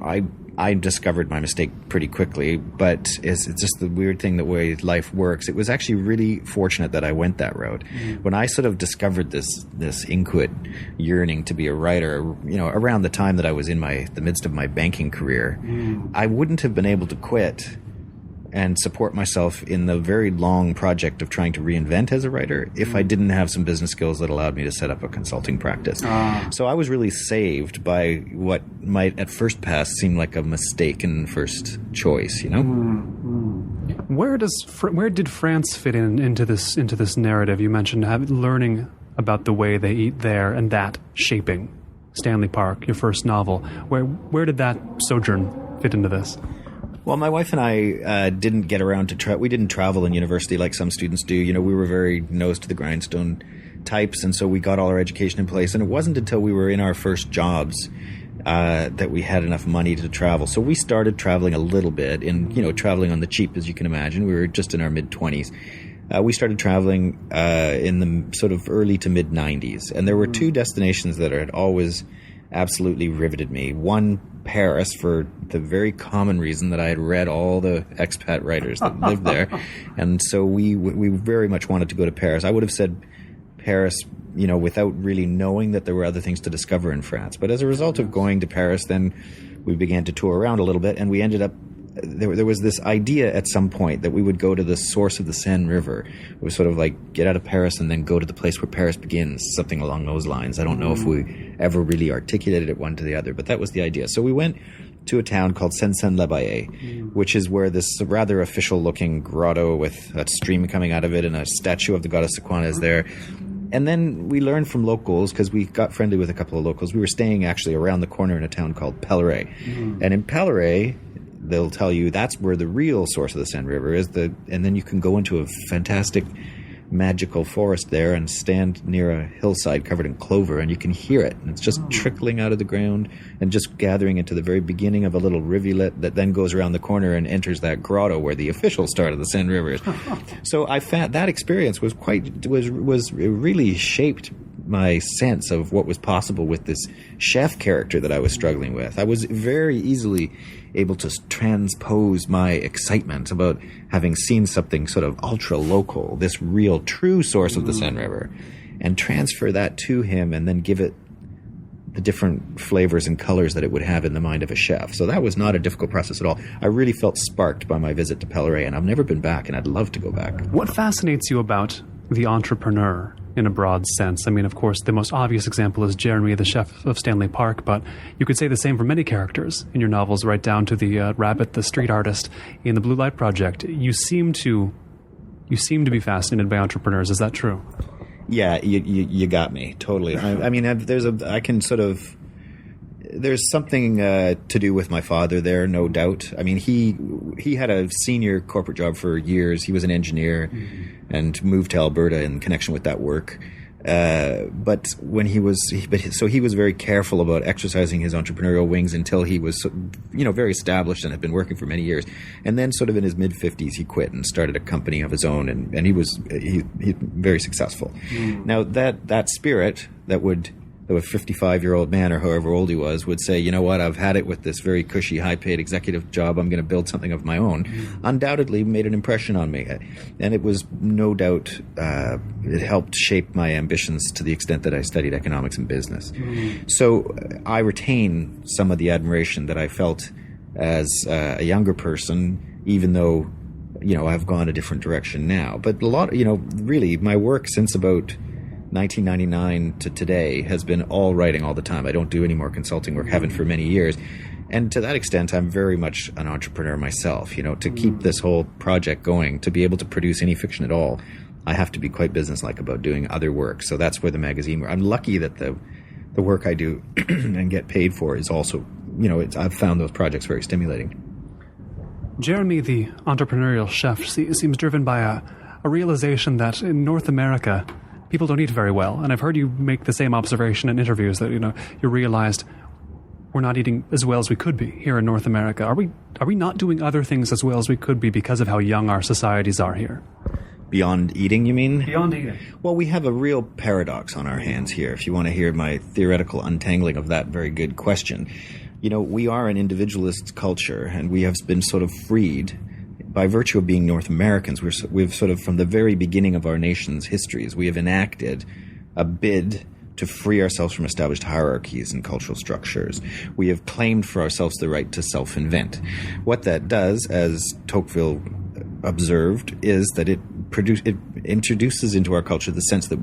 I discovered my mistake pretty quickly, but it's just the weird thing, the way life works. It was actually really fortunate that I went that route. When I sort of discovered this inquit yearning to be a writer, around the time that I was in the midst of my banking career, I wouldn't have been able to quit and support myself in the very long project of trying to reinvent as a writer if I didn't have some business skills that allowed me to set up a consulting practice. So I was really saved by what might at first pass seem like a mistaken first choice, Where did France fit into this narrative? You mentioned learning about the way they eat there and that shaping Stanley Park, your first novel. Where did that sojourn fit into this? Well, my wife and I didn't get around to we didn't travel in university like some students do. We were very nose to the grindstone types, and so we got all our education in place. And it wasn't until we were in our first jobs that we had enough money to travel. So we started traveling a little bit, traveling on the cheap, as you can imagine. We were just in our mid-20s. We started traveling in the sort of early to mid-90s, and there were two destinations that had always absolutely riveted me. One, Paris, for the very common reason that I had read all the expat writers that lived there. And so we very much wanted to go to Paris. I would have said Paris, without really knowing that there were other things to discover in France. But as a result of going to Paris, then we began to tour around a little bit, and we ended up there was this idea at some point that we would go to the source of the Seine River. It was sort of like get out of Paris and then go to the place where Paris begins, something along those lines. I don't know if we ever really articulated it one to the other, but that was the idea. So we went to a town called Seine-Saint-Labaye, which is where this rather official-looking grotto with a stream coming out of it and a statue of the goddess Sequana is there. And then we learned from locals, because we got friendly with a couple of locals. We were staying actually around the corner in a town called Pelleray. And in Pelleray, they'll tell you that's where the real source of the Seine River is. And then you can go into a fantastic magical forest there and stand near a hillside covered in clover, and you can hear it. And it's just trickling out of the ground and just gathering into the very beginning of a little rivulet that then goes around the corner and enters that grotto where the official start of the Seine River is. So I found that experience was really shaped my sense of what was possible with this chef character that I was struggling with. I was very easily able to transpose my excitement about having seen something sort of ultra-local, this real true source of the Seine River, and transfer that to him and then give it the different flavors and colors that it would have in the mind of a chef. So that was not a difficult process at all. I really felt sparked by my visit to Pelleray, and I've never been back, and I'd love to go back. What fascinates you about the entrepreneur in a broad sense? I mean, of course, the most obvious example is Jeremy, the chef of Stanley Park, but you could say the same for many characters in your novels, right down to the rabbit, the street artist in the Blue Light Project. You seem to be fascinated by entrepreneurs. Is that true? Yeah, you got me totally. I mean, there's something to do with my father there, no doubt. I mean, he had a senior corporate job for years. He was an engineer and moved to Alberta in connection with that work. But he was very careful about exercising his entrepreneurial wings until he was, very established and had been working for many years. And then sort of in his mid-50s, he quit and started a company of his own, and he was very successful. Now that spirit that a 55-year-old man or however old he was would say, you know what, I've had it with this very cushy, high-paid executive job. I'm going to build something of my own. Undoubtedly made an impression on me. And it was no doubt, it helped shape my ambitions to the extent that I studied economics and business. So I retain some of the admiration that I felt as a younger person, even though, I've gone a different direction now. But a lot, really, my work since about 1999 to today has been all writing all the time. I don't do any more consulting work, haven't for many years. And to that extent, I'm very much an entrepreneur myself. To keep this whole project going, to be able to produce any fiction at all, I have to be quite businesslike about doing other work. So that's where the magazine, I'm lucky that the work I do and get paid for is also, I've found those projects very stimulating. Jeremy, the entrepreneurial chef, seems driven by a realization that in North America, people don't eat very well. And I've heard you make the same observation in interviews that, you realized we're not eating as well as we could be here in North America. Are we not doing other things as well as we could be because of how young our societies are here? Beyond eating, you mean? Beyond eating. Well, we have a real paradox on our hands here, if you want to hear my theoretical untangling of that very good question. We are an individualist culture, and we have been sort of freed by virtue of being North Americans. We've sort of, from the very beginning of our nation's histories, we have enacted a bid to free ourselves from established hierarchies and cultural structures. We have claimed for ourselves the right to self-invent. What that does, as Tocqueville observed, is that it introduces into our culture the sense that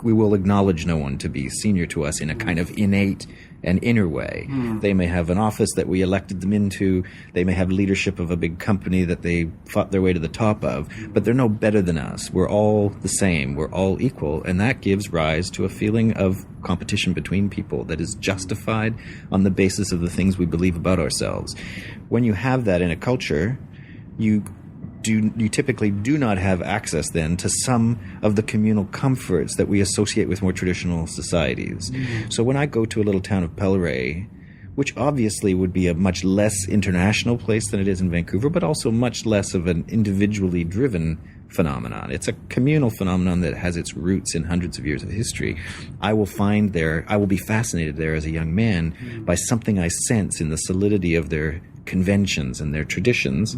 we will acknowledge no one to be senior to us in a kind of innate and inner way. They may have an office that we elected them into. They may have leadership of a big company that they fought their way to the top of, but they're no better than us. We're all the same. We're all equal, and that gives rise to a feeling of competition between people that is justified on the basis of the things we believe about ourselves. When you have that in a culture, you typically do not have access then to some of the communal comforts that we associate with more traditional societies. So when I go to a little town of Pelleray, which obviously would be a much less international place than it is in Vancouver, but also much less of an individually driven phenomenon. It's a communal phenomenon that has its roots in hundreds of years of history. I will be fascinated there as a young man by something I sense in the solidity of their conventions and their traditions,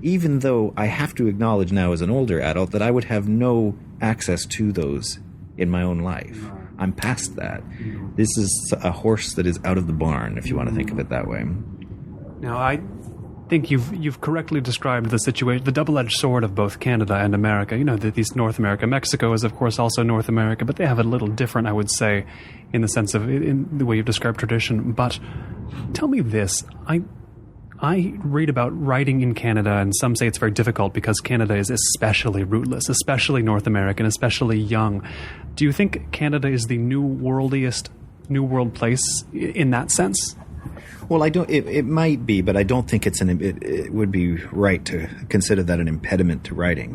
even though I have to acknowledge now as an older adult that I would have no access to those in my own life. I'm past that. This is a horse that is out of the barn, if you want to think of it that way. Now, I think you've correctly described the situation, the double-edged sword of both Canada and America. These North America. Mexico is, of course, also North America, but they have a little different, I would say, in the sense of in the way you've described tradition. But tell me this. I read about writing in Canada, and some say it's very difficult because Canada is especially rootless, especially North American, especially young. Do you think Canada is the New-Worldiest, New World place in that sense? Well, I don't. It might be, but I don't think it would be right to consider that an impediment to writing.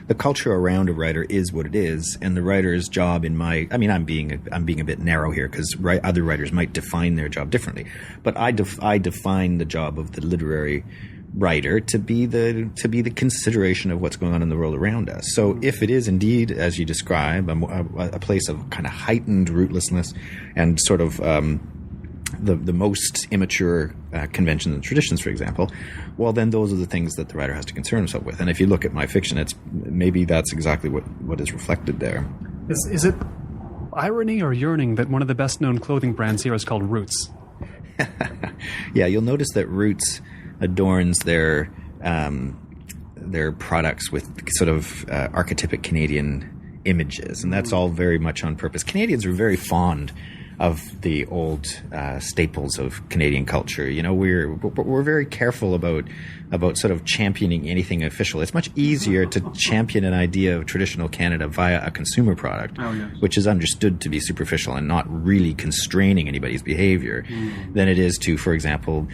The culture around a writer is what it is, and the writer's job, I'm being a bit narrow here because other writers might define their job differently, but I define the job of the literary writer to be the consideration of what's going on in the world around us. So if it is indeed, as you describe, a place of kind of heightened rootlessness and sort of the most immature conventions and traditions, for example, well, then those are the things that the writer has to concern himself with. And if you look at my fiction, maybe that's exactly what is reflected there. Is it irony or yearning that one of the best-known clothing brands here is called Roots? Yeah, you'll notice that Roots adorns their products with sort of archetypic Canadian images, and that's all very much on purpose. Canadians are very fond of the old staples of Canadian culture. We're very careful about sort of championing anything official. It's much easier to champion an idea of traditional Canada via a consumer product, which is understood to be superficial and not really constraining anybody's behavior, than it is to, for example,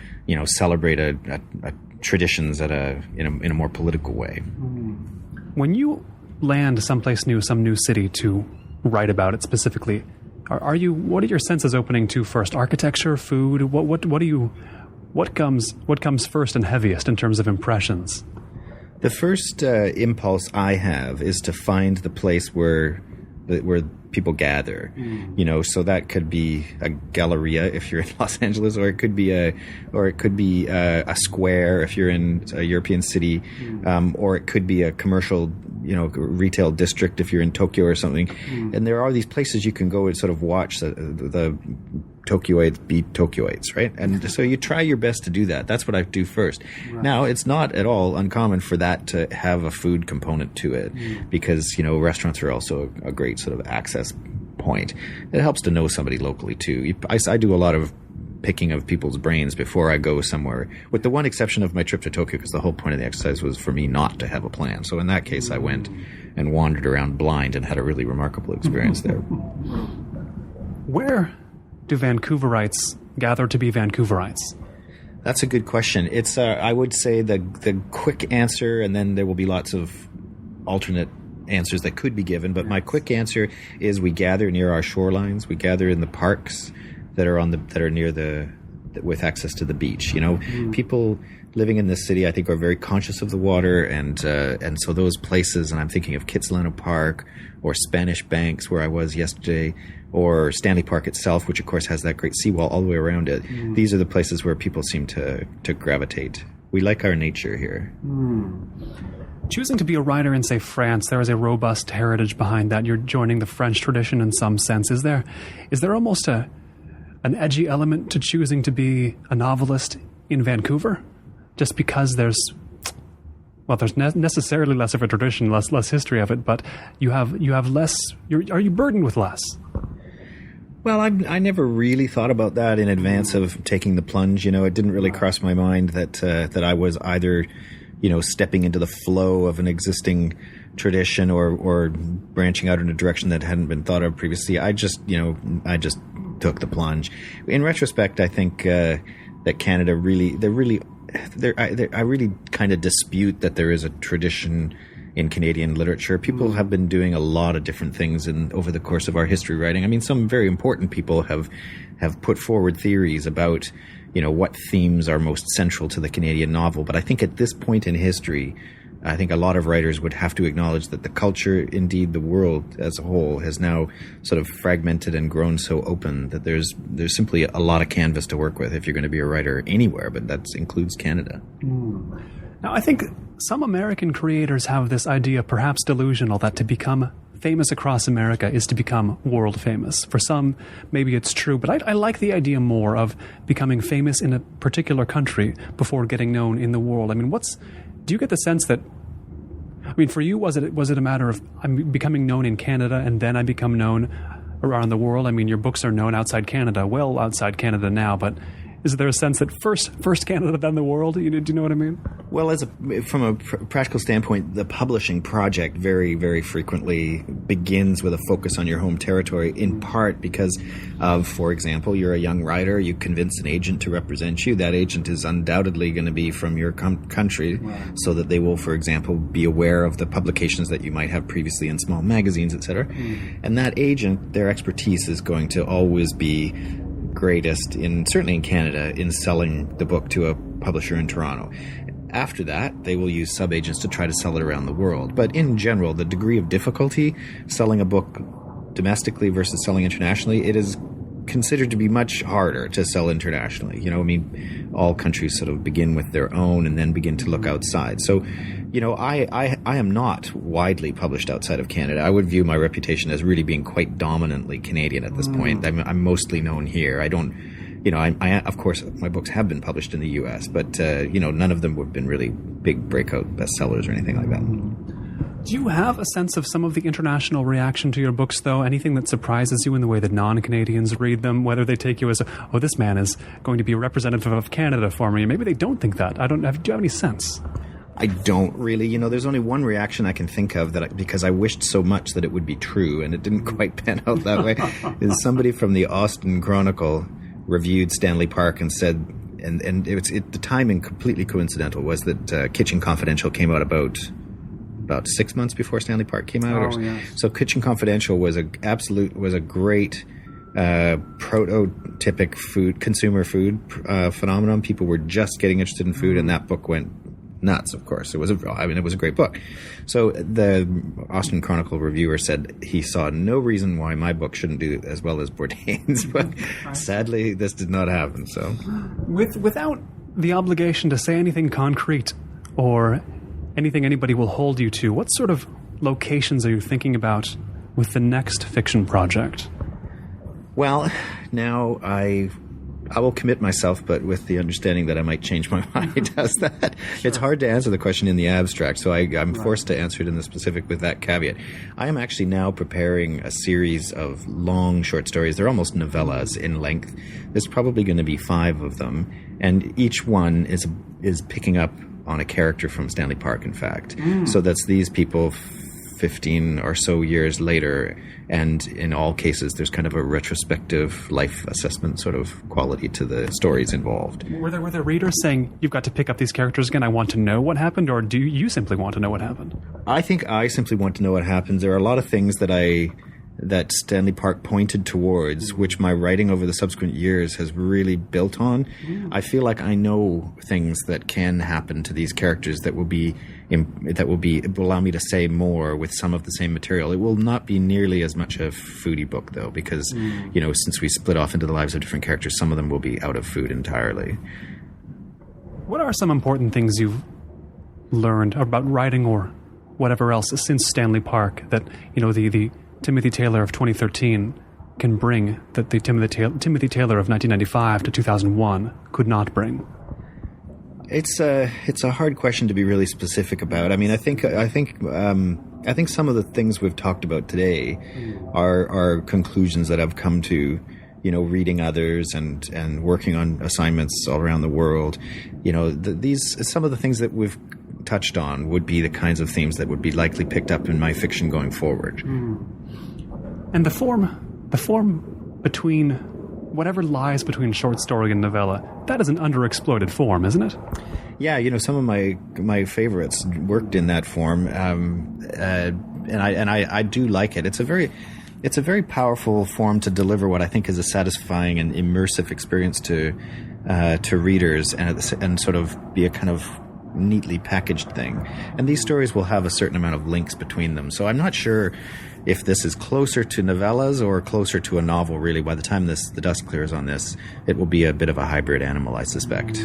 celebrate a traditions in a more political way. When you land someplace new, some new city to write about it specifically, what are your senses opening to first? Architecture, food? What comes first and heaviest in terms of impressions? The first impulse I have is to find the place where people gather. So that could be a galleria if you're in Los Angeles, or it could be a square if you're in a European city, or it could be a commercial retail district if you're in Tokyo or something. And there are these places you can go and sort of watch the Tokyoites be Tokyoites, right? And so you try your best to do that. That's what I do first. Right. Now, it's not at all uncommon for that to have a food component to it, because, restaurants are also a great sort of access point. It helps to know somebody locally too. I do a lot of picking of people's brains before I go somewhere, with the one exception of my trip to Tokyo, because the whole point of the exercise was for me not to have a plan. So in that case, I went and wandered around blind and had a really remarkable experience there. Where do Vancouverites gather to be Vancouverites? That's a good question. It's I would say the quick answer, and then there will be lots of alternate answers that could be given, but my quick answer is we gather near our shorelines. We gather in the parks that are near the with access to the beach. People living in this city, I think, are very conscious of the water, and so those places, and I'm thinking of Kitsilano Park or Spanish Banks, where I was yesterday, or Stanley Park itself, which of course has that great seawall all the way around it. These are the places where people seem to gravitate. We like our nature here. Choosing to be a writer in, say, France, there is a robust heritage behind that. You're joining the French tradition in some sense. Is there almost an edgy element to choosing to be a novelist in Vancouver? Just because there's necessarily less of a tradition, less history of it, but you have less. Are you burdened with less? Well, I never really thought about that in advance of taking the plunge. It didn't really cross my mind that I was either, stepping into the flow of an existing tradition or branching out in a direction that hadn't been thought of previously. I just took the plunge. In retrospect, I think that Canada I really kind of dispute that there is a tradition in Canadian literature. People have been doing a lot of different things over the course of our history writing. I mean, some very important people have put forward theories about, what themes are most central to the Canadian novel. But I think at this point in history, I think a lot of writers would have to acknowledge that the culture, indeed the world as a whole, has now sort of fragmented and grown so open that there's simply a lot of canvas to work with if you're going to be a writer anywhere, but that includes Canada. Now, I think some American creators have this idea, perhaps delusional, that to become famous across America is to become world famous. For some, maybe it's true, but I like the idea more of becoming famous in a particular country before getting known in the world. I mean, do you get the sense that, for you, was it a matter of I'm becoming known in Canada and then I become known around the world? I mean, your books are known outside Canada, well outside Canada now, but is there a sense that first Canada, then the world? Do you know what I mean? Well, from a practical standpoint, the publishing project very, very frequently begins with a focus on your home territory, in part because of, for example, you're a young writer, you convince an agent to represent you. That agent is undoubtedly going to be from your country, so that they will, for example, be aware of the publications that you might have previously in small magazines, etc. And that agent, their expertise is going to always be greatest, certainly in Canada, in selling the book to a publisher in Toronto. After that, they will use subagents to try to sell it around the world. But in general, the degree of difficulty selling a book domestically versus selling internationally, it is considered to be much harder to sell internationally. All countries sort of begin with their own and then begin to look outside. So, I am not widely published outside of Canada. I would view my reputation as really being quite dominantly Canadian at this point. I'm mostly known here. I don't, of course, my books have been published in the U.S., but, none of them have been really big breakout bestsellers or anything like that. Do you have a sense of some of the international reaction to your books, though? Anything that surprises you in the way that non-Canadians read them, whether they take you as, this man is going to be a representative of Canada for me? Maybe they don't think that. Do you have any sense? I don't really. There's only one reaction I can think of because I wished so much that it would be true, and it didn't quite pan out that way, is somebody from the Austin Chronicle reviewed Stanley Park and said, and the timing completely coincidental, was that Kitchen Confidential came out about 6 months before Stanley Park came out. So Kitchen Confidential was a great prototypic consumer food phenomenon. People were just getting interested in food, and that book went nuts. Of course, it was a great book. So the Austin Chronicle reviewer said he saw no reason why my book shouldn't do as well as Bourdain's, but sadly, this did not happen. So, without the obligation to say anything concrete or anything anybody will hold you to, what sort of locations are you thinking about with the next fiction project? Well, now I will commit myself, but with the understanding that I might change my mind as that. Sure. It's hard to answer the question in the abstract, so I'm forced to answer it in the specific with that caveat. I am actually now preparing a series of long short stories. They're almost novellas in length. There's probably going to be 5 of them, and each one is picking up on a character from Stanley Park, in fact. So that's these people 15 or so years later, and in all cases there's kind of a retrospective life assessment sort of quality to the stories involved. Were there readers saying, you've got to pick up these characters again, I want to know what happened, or do you simply want to know what happened? I think I simply want to know what happens. There are a lot of things that I that Stanley Park pointed towards, which my writing over the subsequent years has really built on. I feel like I know things that can happen to these characters that will allow me to say more with some of the same material. It will not be nearly as much a foodie book, though, because since we split off into the lives of different characters, some of them will be out of food entirely. What are some important things you've learned about writing or whatever else since Stanley Park that the Timothy Taylor of 2013 can bring that the Timothy Taylor of 1995 to 2001 could not bring? It's a hard question to be really specific about. I mean, I think some of the things we've talked about today are conclusions that I've come to, reading others and working on assignments all around the world. Some of the things that we've touched on would be the kinds of themes that would be likely picked up in my fiction going forward. And the form between whatever lies between short story and novella, that is an underexploited form, isn't it? Yeah, some of my favorites worked in that form, and I do like it. It's a very powerful form to deliver what I think is a satisfying and immersive experience to readers, and sort of be a kind of neatly packaged thing. And these stories will have a certain amount of links between them. So I'm not sure if this is closer to novellas or closer to a novel, really. By the time the dust clears on this, it will be a bit of a hybrid animal, I suspect.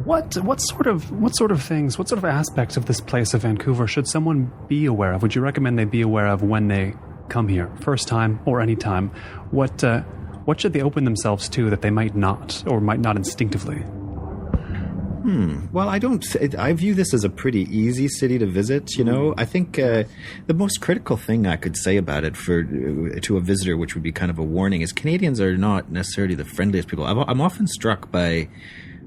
What sort of aspects of this place of Vancouver should someone be aware of? Would you recommend they be aware of when they come here, first time or any time? What should they open themselves to that they might not, or might not instinctively? Well, I view this as a pretty easy city to visit, I think the most critical thing I could say about it to a visitor, which would be kind of a warning, is Canadians are not necessarily the friendliest people. I'm often struck by,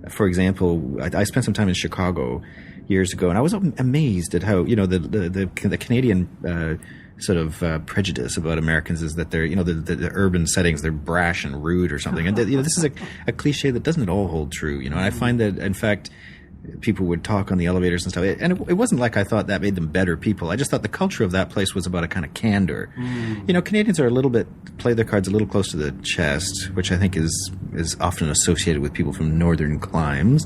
for example, I spent some time in Chicago years ago, and I was amazed at how, the Canadian sort of prejudice about Americans is that they're, the urban settings, they're brash and rude or something. And, this is a cliche that doesn't at all hold true, And I find that, in fact, people would talk on the elevators and stuff. And it wasn't like I thought that made them better people. I just thought the culture of that place was about a kind of candor. Canadians are play their cards a little close to the chest, which I think is often associated with people from northern climes.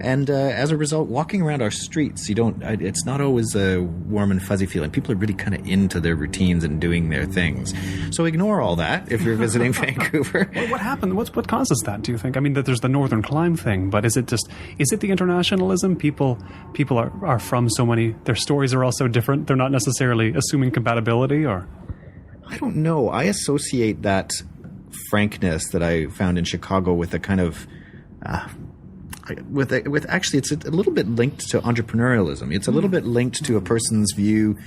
And as a result, walking around our streets, it's not always a warm and fuzzy feeling. People are really kind of into their routines and doing their things. So ignore all that if you're visiting Vancouver. What happened? What causes that, do you think? I mean, that there's the northern climb thing, but is it the internationalism? People are from so many, their stories are all so different, they're not necessarily assuming compatibility, or? I don't know. I associate that frankness that I found in Chicago with a kind of with actually it's a little bit linked to entrepreneurialism. It's a little bit linked to a person's view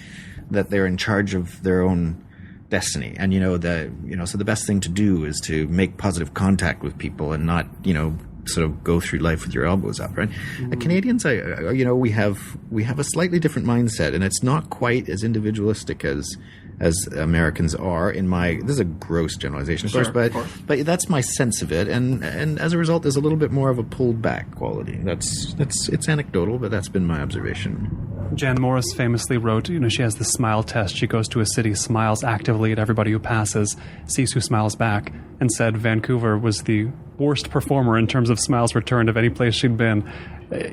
that they're in charge of their own destiny, and so the best thing to do is to make positive contact with people and not sort of go through life with your elbows up, right? Canadians, we have a slightly different mindset, and it's not quite as individualistic as Americans are. This is a gross generalization, of course, but that's my sense of it, and as a result, there's a little bit more of a pulled back quality. It's anecdotal, but that's been my observation. Jan Morris famously wrote, she has the smile test. She goes to a city, smiles actively at everybody who passes, sees who smiles back, and said Vancouver was the worst performer in terms of smiles returned of any place she'd been.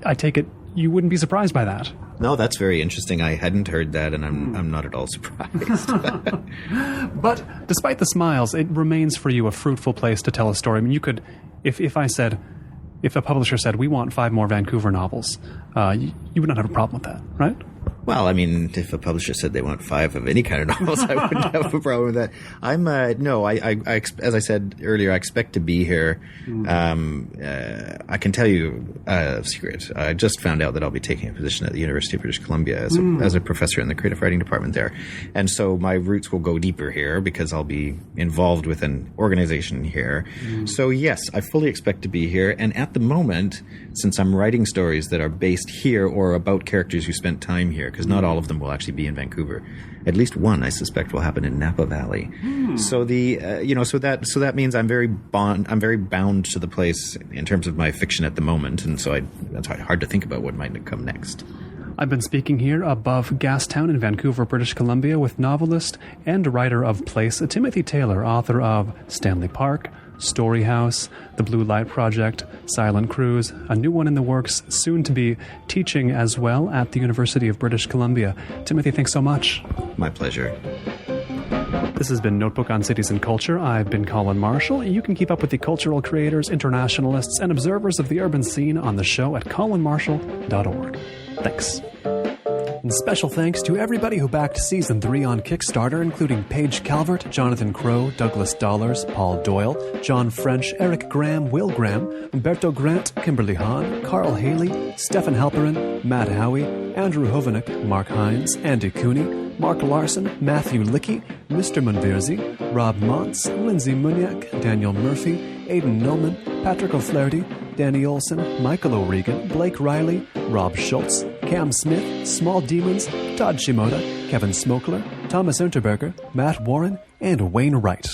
I take it you wouldn't be surprised by that. No, that's very interesting. I hadn't heard that, and I'm not at all surprised. But despite the smiles, it remains for you a fruitful place to tell a story. I mean, you could, if a publisher said, we want 5 more Vancouver novels, you would not have a problem with that, right? Well, I mean, if a publisher said they want 5 of any kind of novels, I wouldn't have a problem with that. As I said earlier, I expect to be here. I can tell you a secret. I just found out that I'll be taking a position at the University of British Columbia as a professor in the creative writing department there. And so my roots will go deeper here because I'll be involved with an organization here. So yes, I fully expect to be here. And at the moment, since I'm writing stories that are based here or about characters who spent time here, because not all of them will actually be in Vancouver. At least one, I suspect, will happen in Napa Valley. So so that means I'm very bound to the place in terms of my fiction at the moment, and so it's hard to think about what might come next. I've been speaking here above Gastown in Vancouver, British Columbia, with novelist and writer of Place, Timothy Taylor, author of Stanley Park, Story House, The Blue Light Project, Silent Cruise, a new one in the works, soon to be teaching as well at the University of British Columbia. Timothy, thanks so much. My pleasure. This has been Notebook on Cities and Culture. I've been Colin Marshall. You can keep up with the cultural creators, internationalists, and observers of the urban scene on the show at colinmarshall.org. Thanks. And special thanks to everybody who backed Season 3 on Kickstarter, including Paige Calvert, Jonathan Crow, Douglas Dollars, Paul Doyle, John French, Eric Graham, Will Graham, Umberto Grant, Kimberly Hahn, Carl Haley, Stefan Halperin, Matt Howie, Andrew Hovenick, Mark Hines, Andy Cooney, Mark Larson, Matthew Lickey, Mr. Munvirzi, Rob Montz, Lindsay Muniak, Daniel Murphy, Aidan Millman, Patrick O'Flaherty, Danny Olson, Michael O'Regan, Blake Riley, Rob Schultz, Cam Smith, Small Demons, Todd Shimoda, Kevin Smokler, Thomas Unterberger, Matt Warren, and Wayne Wright.